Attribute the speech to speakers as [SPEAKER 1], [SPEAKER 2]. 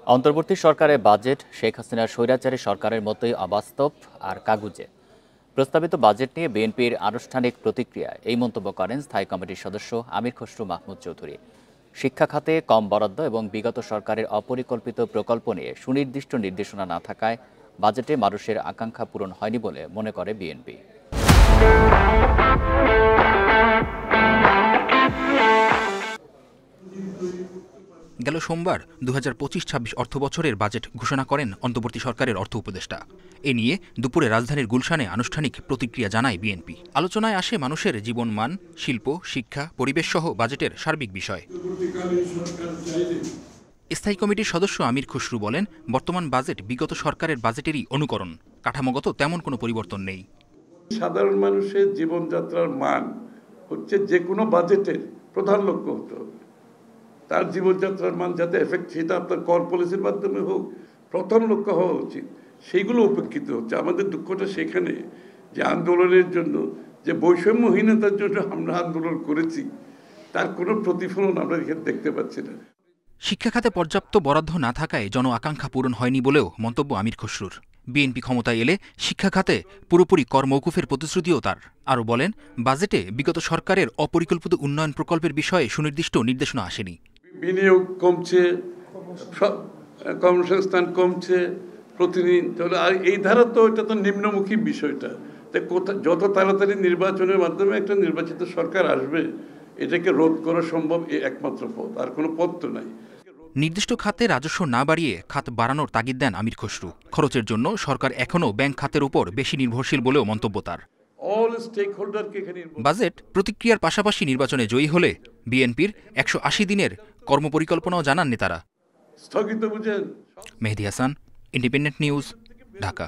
[SPEAKER 1] অন্তর্বর্তী সরকারের বাজেট শেখ হাসিনার স্বৈরাচারী সরকারের মতোই অবাস্তব আর কাগুজে। প্রস্তাবিত বাজেট নিয়ে বিএনপির আনুষ্ঠানিক প্রতিক্রিয়া এই মন্তব্য করেন স্থায়ী কমিটির সদস্য আমির খসরু মাহমুদ চৌধুরী। শিক্ষা খাতে কম বরাদ্দ এবং বিগত সরকারের অপরিকল্পিত প্রকল্প নিয়ে সুনির্দিষ্ট নির্দেশনা না থাকায় বাজেটে মানুষের আকাঙ্ক্ষা পূরণ হয়নি বলে মনে করে বিএনপি।
[SPEAKER 2] গেল সোমবার 2025-26 অর্থবছরের বাজেট ঘোষণা করেন অন্তর্বর্তী সরকারের অর্থ উপদেষ্টা। এ নিয়ে দুপুরে রাজধানীর গুলশানে আনুষ্ঠানিক প্রতিক্রিয়া জানায় বিএনপি। আলোচনায় আসে মানুষের জীবনমান, শিল্প, শিক্ষা, পরিবেশ সহ বাজেটের সার্বিক বিষয়। স্থায়ী কমিটির সদস্য আমির খসরু বলেন, বর্তমান বাজেট বিগত সরকারের বাজেটেরই অনুকরণ, কাঠামোগত তেমন কোনো পরিবর্তন নেই।
[SPEAKER 3] সাধারণ মানুষের জীবনযাত্রার মান হচ্ছে যে কোনো বাজেটের প্রধান লক্ষ্য হতে হবে। তার জীবনযাত্রার মান যাতে এফেক্ট, সেটা আপনার কর পলিসির মাধ্যমে হোক, প্রথম লক্ষ্য হওয়া উচিত। সেইগুলো উপেক্ষিত হচ্ছে। আমাদের দুঃখটা সেখানে যে আন্দোলনের জন্য, যে বৈষম্যহীনতার জন্য আমরা আন্দোলন করেছি, তার কোনো প্রতিফলন আমরা এখানে দেখতে পাচ্ছি না।
[SPEAKER 2] শিক্ষা খাতে পর্যাপ্ত বরাদ্দ না থাকায় জন আকাঙ্ক্ষা পূরণ হয়নি বলেও মন্তব্য আমির খসরুর। বিএনপি ক্ষমতায় এলে শিক্ষা খাতে পুরোপুরি কর মওকুফের প্রতিশ্রুতিও তার। আরও বলেন, বাজেটে বিগত সরকারের অপরিকল্পিত উন্নয়ন প্রকল্পের বিষয়ে সুনির্দিষ্ট নির্দেশনা আসেনি।
[SPEAKER 3] বিনিয়োগ কমছে, কর্মসংস্থান কমছে প্রতিদিন। তাহলে আর এই ধারা তো এটা তো নিম্নমুখী বিষয়টা। যত তাড়াতাড়ি নির্বাচনের মাধ্যমে একটা নির্বাচিত সরকার আসবে, এটাকে রোধ করা সম্ভব, এই একমাত্র পথ, আর কোনো পথ তো নাই।
[SPEAKER 2] নির্দিষ্ট খাতে রাজস্ব না বাড়িয়ে খাত বাড়ানোর তাগিদ দেন আমির খসরু। খরচের জন্য সরকার এখনও ব্যাংক খাতের উপর বেশি নির্ভরশীল বলেও মন্তব্য তার। বাজেট প্রতিক্রিয়ার পাশাপাশি নির্বাচনে জয়ী হলে বিএনপির 180 দিনের কর্মপরিকল্পনাও জানান নেতারা।
[SPEAKER 3] স্থগিত বুঝেন।
[SPEAKER 2] মেহেদী হাসান, ইন্ডিপেন্ডেন্ট নিউজ, ঢাকা।